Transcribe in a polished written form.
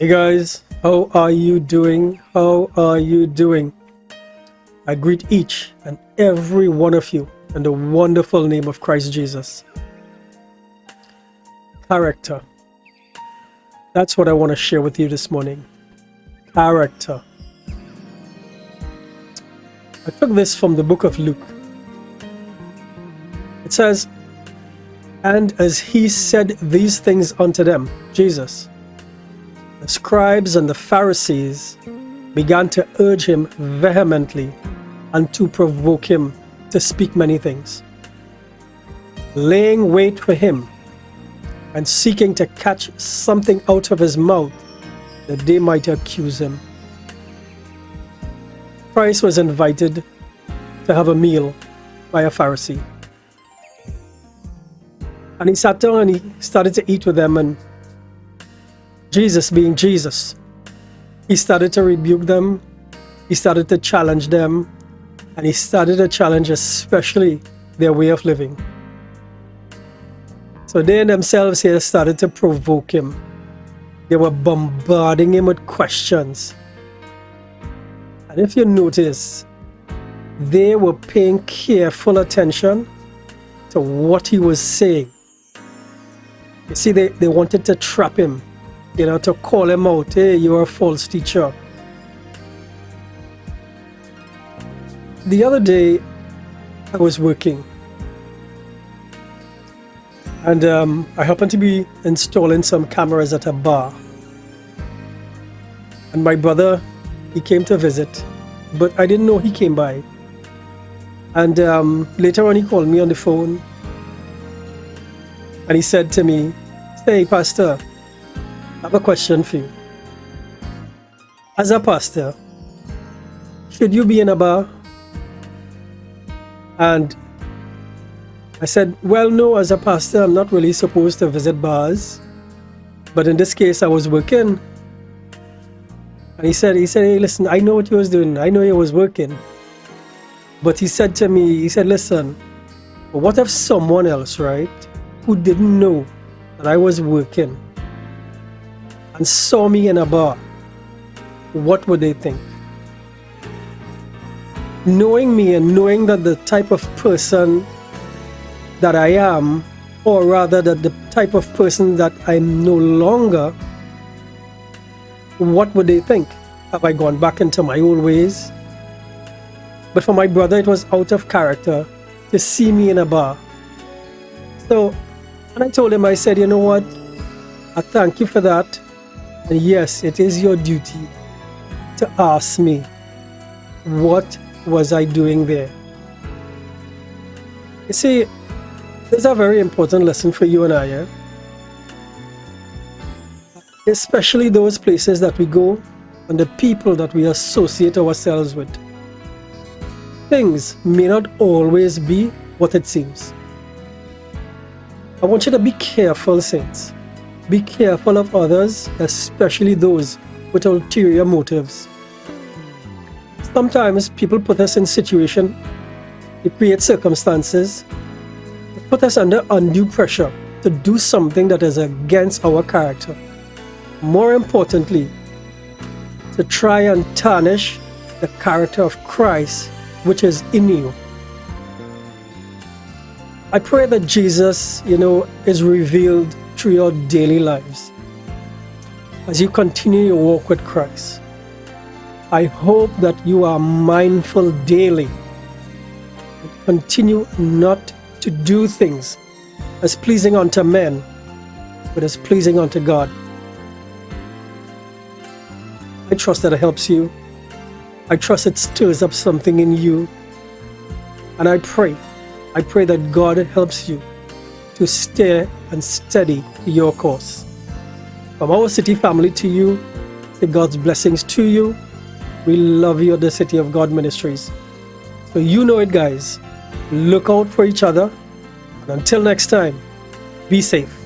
Hey guys, how are you doing? How are you doing? I greet each and every one of you in the wonderful name of Christ Jesus. Character. That's what I want to share with you this morning. Character. I took this from the book of Luke. It says, "And as he said these things unto them," Jesus, "the scribes and the Pharisees began to urge him vehemently and to provoke him to speak many things, laying wait for him and seeking to catch something out of his mouth that they might accuse him." Christ was invited to have a meal by a Pharisee. And he sat down and he started to eat with them, and Jesus, being Jesus, he started to rebuke them, he started to challenge them, and he started to challenge especially their way of living. So they themselves here started to provoke him. They were bombarding him with questions. And if you notice, they were paying careful attention to what he was saying. You see, they wanted to trap him, to call him out. "Hey, you're a false teacher." The other day, I was working, and I happened to be installing some cameras at a bar. And my brother, he came to visit, but I didn't know he came by. And later on, he called me on the phone, and he said to me, "Hey, Pastor, I have a question for you. As a pastor, should you be in a bar?" And I said, "Well, no, as a pastor, I'm not really supposed to visit bars. But in this case, I was working." And he said, "Hey, listen, I know what you was doing. I know you was working." But he said to me, "Listen, what if someone else, right, who didn't know that I was working and saw me in a bar, what would they think?" Knowing me and knowing that the type of person that I am, or rather that the type of person that I'm no longer, what would they think? Have I gone back into my old ways? But for my brother, it was out of character to see me in a bar. So, and I told him, I said, "You know what? I thank you for that. And yes, it is your duty to ask me, what was I doing there?" You see, there's a very important lesson for you and I, yeah? Especially those places that we go and the people that we associate ourselves with. Things may not always be what it seems. I want you to be careful, saints. Be careful of others, especially those with ulterior motives. Sometimes people put us in situations, they create circumstances, they put us under undue pressure to do something that is against our character. More importantly, to try and tarnish the character of Christ which is in you. I pray that Jesus, is revealed through your daily lives as you continue your walk with Christ. I hope that you are mindful daily and continue not to do things as pleasing unto men, but as pleasing unto God. I trust that it helps you. I trust it stirs up something in you. And I pray that God helps you to stay and steady your course. From our city family to you, say God's blessings to you. We love you at the City of God Ministries. So you know it, guys. Look out for each other. And until next time, be safe.